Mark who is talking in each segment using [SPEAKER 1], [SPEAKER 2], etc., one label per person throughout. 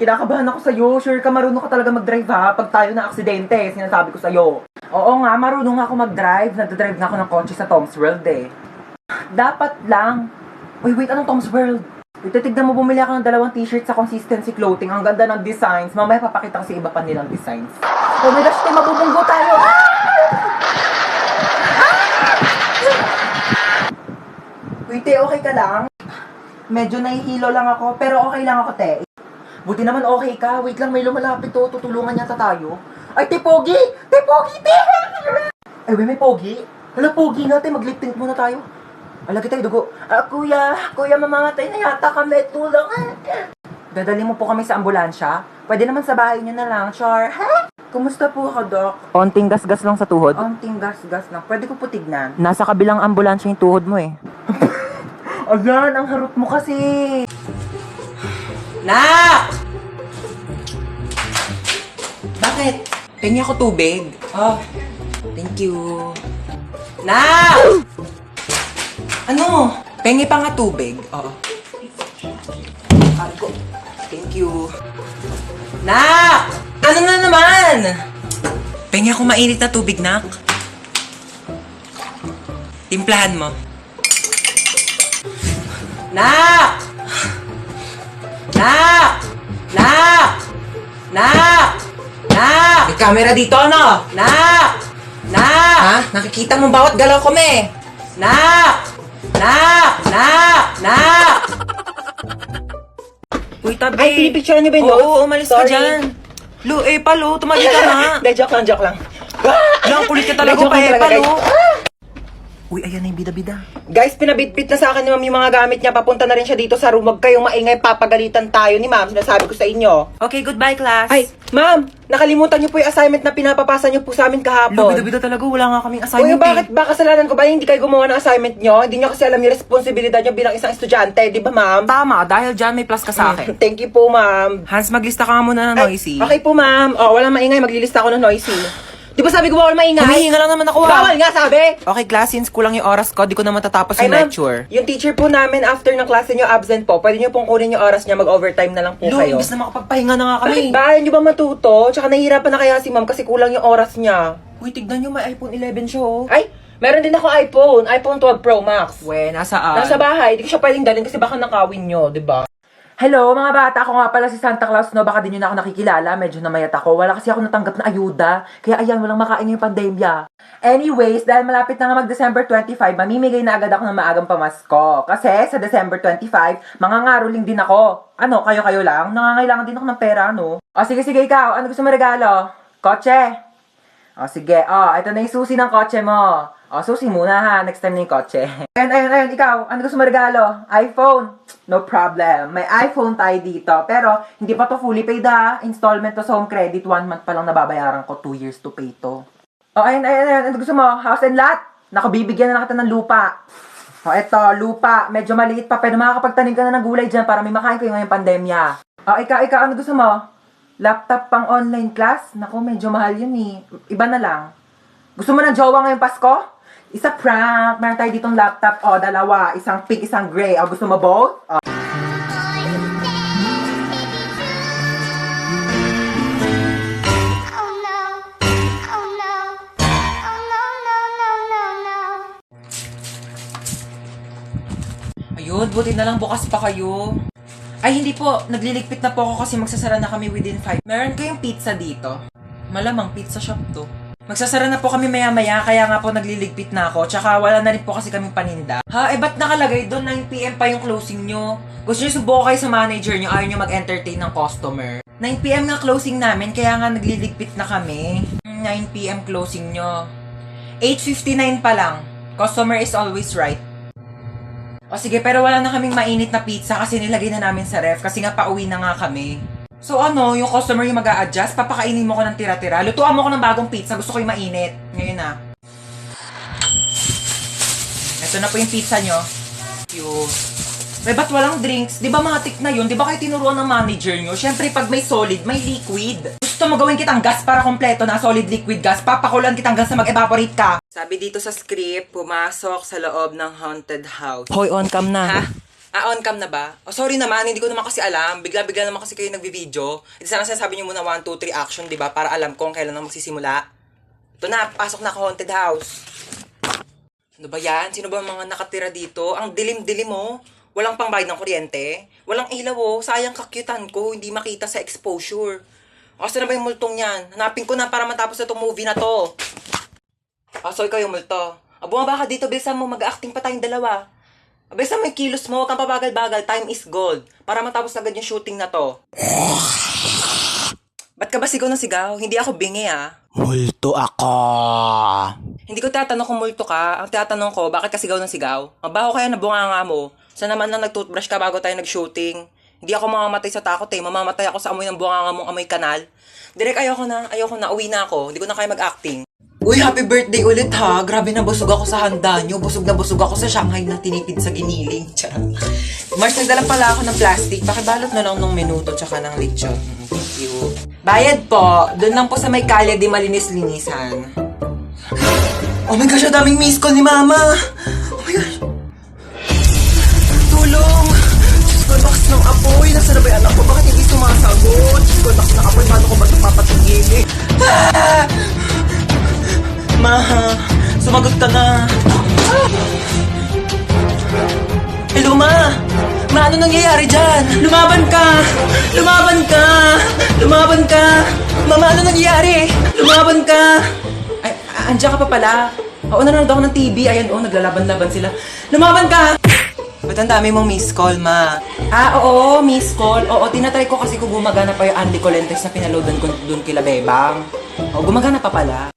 [SPEAKER 1] kinakabahan ako sa'yo. Sure ka, marunong ka talaga mag-drive ha? Pag tayo na aksidente, sinasabi ko sa'yo. Oo nga, marunong ako mag-drive. Nagdadrive nga ako ng kotse sa Tom's World eh. Dapat lang. Uy, wait, anong Tom's World? Ititignan mo, bumili ako ng 2 t-shirt sa Consistency Clothing. Ang ganda ng designs. Mamaya papakita ko sa iba pa nilang designs. Oh my gosh, tayo, mabubunggo tayo. Wait, okay ka lang? Medyo nahihilo lang ako, pero okay lang ako, te. Buti naman okay ka. Wait lang, may lumalapit to. Tutulungan yata tayo. Ay, te, Pogi! Te, Pogi, te! Ay, may Pogi? Hala, Pogi nga, te. Mag-lip tint muna tayo. Alagi tayo, dugo. Kuya, mamamatay na yata kami. Tulong. Dadali mo po kami sa ambulansya? Pwede naman sa bahay niyo na lang, Char. Ha? Kumusta po ako, Doc? Onting gas-gas lang sa tuhod. Onting gas-gas lang. Pwede ko po tignan. Nasa kabilang ambulansya yung tuhod mo eh. Ayan, ang harot mo kasi. Nak! Bakit? Pengi ako tubig. Oh, thank you. Nak! Ano? Pengi pa nga tubig. Oo. Ay ko. Thank you. Nak! Ano na naman? Pengi ako mainit na tubig, Nak. Timplahan mo. Nak! Nak! Nak! Nak! Nak! May camera dito, ano? Nak! Nak! Ha? Nakikita mo bawat galaw ko, me? Nak! Nak! Nak! Nak! Uy, tabi. Ay, pinipicture niyo ba yun? Oo, umalis ka dyan. Lu, palo, tumali ka na. Joke lang. Lang, kulit ka talaga, palo. Uy, ayan na yung bida-bida. Guys, pinabitbit na sa akin ni ma'am yung mga gamit niya. Papunta na rin siya dito sa room. Huwag kayong maingay, papagalitan tayo ni ma'am. Sinasabi ko sa inyo. Okay, goodbye, class. Ay, ma'am, nakalimutan niyo po yung assignment na pinapapasa niyo po sa amin kahapon. Bida-bida talaga, wala nga kaming assignment. Uy, bakit ba kasalanan ko ba hindi kayo gumawa ng assignment niyo? Hindi niyo kasi alam yung responsibilidad niyo bilang isang estudyante, di ba, ma'am? Tama, dahil dyan may plus ka sa akin. Thank you po, ma'am. Hans, maglista ka nga muna ng noisy. Okay po, ma'am. Oh, walang maingay, maglilista ako ng noisy. Di ba sabi ko bawal maingay? Humihinga lang naman ako. Bawal nga sabi! Okay, class, since kulang yung oras ko, di ko na matatapos yung lecture. Yung teacher po namin, after ng klase nyo absent po, pwede nyo pong kunin yung oras niya, mag-overtime na lang po kayo. Imbis na makapagpahinga na nga kami. Bakit ba? Nyo ba matuto? Tsaka nahihirapan na kaya si ma'am kasi kulang yung oras niya. Uy, tignan nyo, may iPhone 11 siya, oh. Ay, meron din ako iPhone 12 Pro Max. We, nasaan? Nasa bahay, di ko siya pwedeng dalhin kasi baka nakawin nyo, di ba? Hello mga bata, ako nga pala si Santa Claus, no? Baka din nyo na ako nakikilala, medyo namayat ako. Wala kasi ako natanggap na ayuda, kaya ayan, walang makain yung pandemya. Anyways, dahil malapit na nga mag-December 25, mamimigay na agad ako ng maagang pamasko. Kasi sa December 25, mangangaroling din ako. Ano, kayo-kayo lang? Nangangailangan din ako ng pera, no? O sige, ikaw, ano gusto mo regalo? Kotse? O sige, ito na yung susi ng kotse mo. O, susi muna ha, next time na yung kotse. Ayun, ikaw, ano gusto mo regalo? iPhone? No problem, may iPhone tayo dito. Pero, hindi pa to fully paid ha. Installment to sa home credit, 1 month pa lang nababayaran ko, 2 years to pay to. O, ayun, ano gusto mo? House and lot? Naku, bibigyan na kita ng lupa. O, eto, lupa, medyo maliit pa, pero makakapagtanim ka na ng gulay dyan para may makain ko yung ngayong pandemya. O, ikaw, ano gusto mo? Laptop pang online class? Naku, medyo mahal yun eh. Iba na lang. Gusto mo ng jowa ngayong Pasko? Isa prank. Meron tayo ditong laptop. O, 2. Isang pink, isang gray. O, gusto mo both? O. Ayun, buti na lang bukas pa kayo. Ay, hindi po. Nagliligpit na po ako kasi magsasara na kami within 5. Meron kayong pizza dito? Malamang pizza shop to. Magsasara na po kami maya-maya, kaya nga po nagliligpit na ako. Tsaka wala na rin po kasi kaming paninda. Ha? Ba't nakalagay doon? 9 PM pa yung closing nyo. Gusto nyo subuko kayo sa manager nyo, ayaw nyo mag-entertain ng customer. 9 PM nga closing namin, kaya nga nagliligpit na kami. 9 PM closing nyo. 8:59 pa lang. Customer is always right. O sige, pero wala na kaming mainit na pizza kasi nilagay na namin sa ref kasi nga pauwi na nga kami. So ano, yung customer yung mag-a-adjust, papakainin mo ko ng tira-tira. Lutuan mo ko ng bagong pizza, gusto ko yung mainit. Ngayon na. Ito na po yung pizza nyo. Cute. Ba't walang drinks? Di ba matik na yun? Di ba kayo tinuruan ng manager nyo? Siyempre, pag may solid, may liquid. Gusto mo gawin kitang gas para kompleto na solid liquid gas? Papakulan kitang gas na mag-evaporate ka. Sabi dito sa script, pumasok sa loob ng haunted house. Hoy, on cam na. Ha? On cam na ba? Oh, sorry naman, hindi ko naman kasi alam. Bigla-bigla naman kasi kayo nagbi-video. Ito sana sinasabi niyo muna 1, 2, 3 action, di ba? Para alam kung kailan na magsisimula. Ito na, pasok na ako haunted house. Ano ba yan? Sino ba ang mga nakatira dito? Ang dilim-dilim oh. Walang pangbayad ng kuryente. Walang ilaw oh. Sayang kakyutan ko, hindi makita sa exposure. Asa na ba yung multong yan? Hanapin ko na para matapos na itong movie na to. So ikaw yung multo. Bumaba ka dito, bilisan mo, mag-acting pa tayong dalawa. Bilisan mo yung kilos mo, huwag kang pabagal-bagal, time is gold. Para matapos agad yung shooting na to. Ba't ka ba sigaw ng sigaw? Hindi ako bingi ah.
[SPEAKER 2] Multo ako.
[SPEAKER 1] Hindi ko tatanong kung multo ka. Ang tatanong ko, bakit ka sigaw ng sigaw? Mabaho kaya na bunganga mo. Saan naman lang nag-toothbrush ka bago tayo nag-shooting? Hindi ako mamamatay sa takot eh. Mamamatay ako sa amoy ng bunganga mong amoy kanal. Direk, ayoko na. Uwi na ako. Hindi ko na kaya mag-acting. Uy, happy birthday ulit ha. Grabe na busog ako sa handa nyo. Busog na busog ako sa Shanghai na tinipid sa giniling. Mars, nagdala pala ako ng plastic. Pakibalot na lang ng minuto tsaka ng lechon. Thank you. Bayad po. Doon lang po sa may kalye di malinis-linisan. Oh my gosh, ang daming miss call ni Mama. Oh my gosh. Tulong. Diyos ko, lakas ng apoy. Nasaan na ba yung anak ko? Bakit hindi sumasagot? Diyos ko, lakas ng apoy. Paano ko ba ito papatigilin? Ah! Ma, sumagot ka na. Hello, Ma. Ma, ano nangyayari dyan? Lumaban ka! Lumaban ka! Lumaban ka! Mama, ano nangyayari? Lumaban ka! Ay, andyan ka pa pala. Oo, nanonood ako ng TV. Ayan, naglalaban-laban sila. Lumaban ka! Ba't ang dami mong miss call, Ma? Oo, miss call. Oo, tinatry ko kasi kung gumagana pa yung Andy Colentes na pinaloadan ko doon kila Bebang. Oo, gumagana pa pala.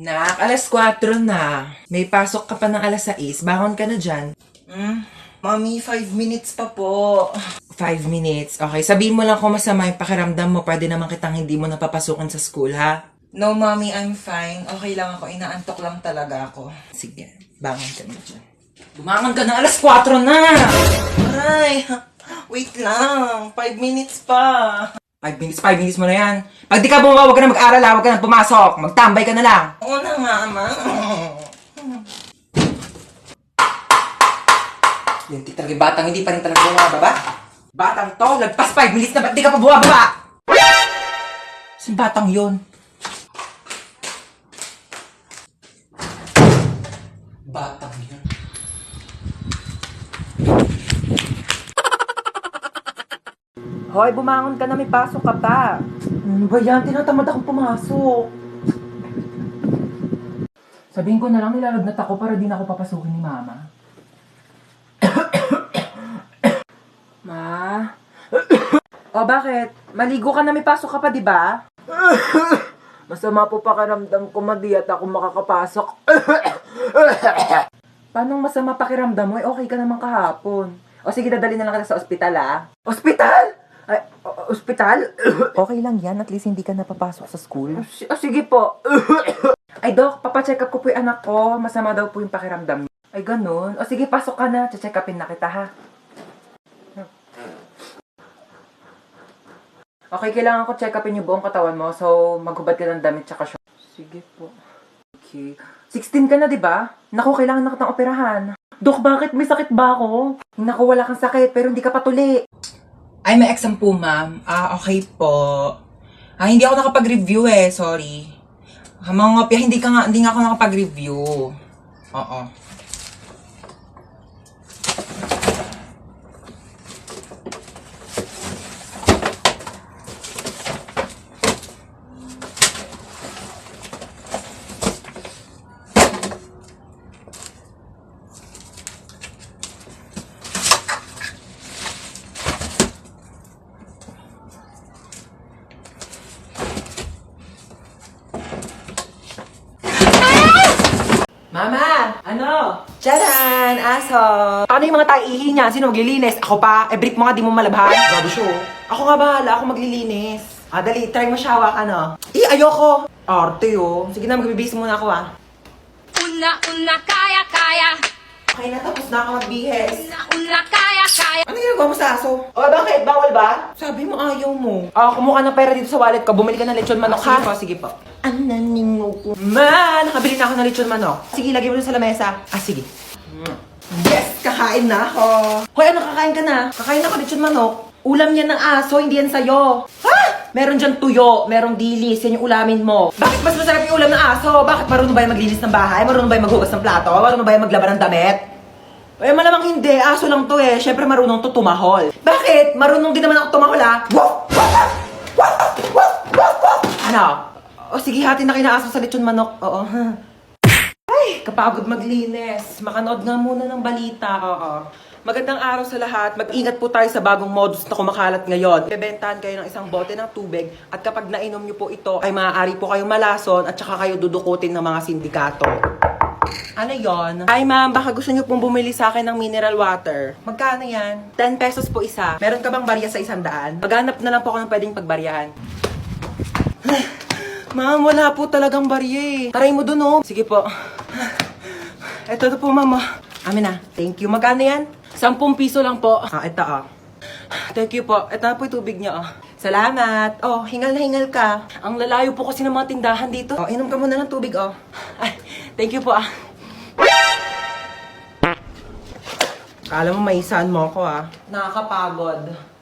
[SPEAKER 1] Nak, alas 4 na. May pasok ka pa ng alas 6. Bangon ka na dyan. Mami, 5 minutes pa po. 5 minutes. Okay, sabihin mo lang kung masama yung pakiramdam mo. Pwede naman kitang hindi mo napapasukan sa school, ha? No, Mami, I'm fine. Okay lang ako. Inaantok lang talaga ako. Sige, bangon ka na dyan. Bumangon ka na, alas 4 na! Aray, wait lang. 5 minutes pa. 5 minutes mo na yan. Pag di ka bumaba, huwag ka na mag-aral, huwag ka na pumasok. Magtambay ka na lang. Oo na, Mama. Yung talaga batang hindi pa rin talaga bumababa. Batang to, lagpas 5 minutes na, ba't di ka pa bumababa? Saan batang yun? Batang yun. Hoy, bumangon ka na, may pasok ka pa. Ano ba yan? Tinatamad akong pumasok. Sabihin ko na lang, nilalagnat ako para di na ako papasukin ni Mama. Ma? O, bakit? Maligo ka na, may pasok ka pa, di ba? Masama po pakiramdam ko, madi at ako makakapasok. Paano masama pakiramdam mo? Okay ka naman kahapon. O sige, dadali na lang kita sa ospital, ah. Ospital? Ay, ospital? Okay lang yan, at least hindi ka napapasok sa school. Sige po. Ay, Dok, papacheck up ko po yung anak ko. Masama daw po yung pakiramdam niya. Ay, ganun. O sige, pasok ka na. Check upin na kita, ha? Okay, kailangan ko check upin yung buong katawan mo. So, maghubad ka ng damit tsaka short. Sige po. Okay. 16 ka na, di ba? Naku, kailangan na kitang operahan. Dok, bakit? May sakit ba ako? Naku, wala kang sakit, pero hindi ka patuli. Ay, may exam po, ma'am. Okay po. Hindi ako nakapag-review eh. Sorry. Mga ngopya, hindi nga ako nakapag-review. Oo. Mama! Ano? Tcharan! Aso! Paano yung mga taihi niya? Sino maglilinis? Ako pa? Brief mo nga, di mo malabhan. Grabe siya. Ako nga bahala, ako maglilinis. Dali, try mo siya, ano? Ayoko! Arte, oh. Sige na, magbibis muna ako,
[SPEAKER 3] Una, kaya,
[SPEAKER 1] Okay na, tapos na ako magbihis. Ano ginagawa mo sa aso? O, bakit? Bawal ba? Sabi mo, ayaw mo. Kumuha ka ng pera dito sa wallet ko. Bumili ka ng lechon manok, ha? Sige po. Ananingo ko. Nakabili na ako ng lechon manok. Sige, lagay mo dun sa lamesa. Sige. Yes, kakain na ako. Hoy, ano kakain ka na? Kakain ako lechon manok. Ulam yan ng aso, hindi yan sa'yo. Ha? Meron dyan tuyo, merong dilis, yan yung ulamin mo. Bakit mas masarap yung ulam ng aso? Bakit marunong ba yung maglinis ng bahay? Marunong ba yung maghugas ng plato? Marunong ba yung maglaba ng damit? Malamang hindi. Aso lang to eh. Siyempre marunong to tumahol. Bakit? Marunong din naman ako tumahol ah. Ano? O sige, hati na kinaaso sa lechon manok. Oo. Ay, kapagod maglinis. Makanood nga muna ng balita. Oo. Magandang araw sa lahat. Mag-ingat po tayo sa bagong modus na kumakalat ngayon. Bebentahan kayo ng isang bote ng tubig at kapag nainom nyo po ito ay maaari po kayong malason at saka kayo dudukutin ng mga sindikato. Ano yon? Ay ma'am, baka gusto nyo pong bumili sa akin ng mineral water. Magkano yan? 10 pesos po isa. Meron ka bang barya sa 100? Maghanap na lang po ako ng pwedeng pagbaryahan. Ma'am, wala po talagang barya eh. Taray mo dun oh. Sige po. Ito na po ma'am. Amin na. Thank you. Magkano yan? 10 piso lang po. Ito Thank you po. Ito na po yung tubig niyo Salamat. Hingal na hingal ka. Ang lalayo po kasi ng mga tindahan dito. Inom ka muna ng tubig Ay, thank you po Kala mo maisahan mo ako Nakakapagod.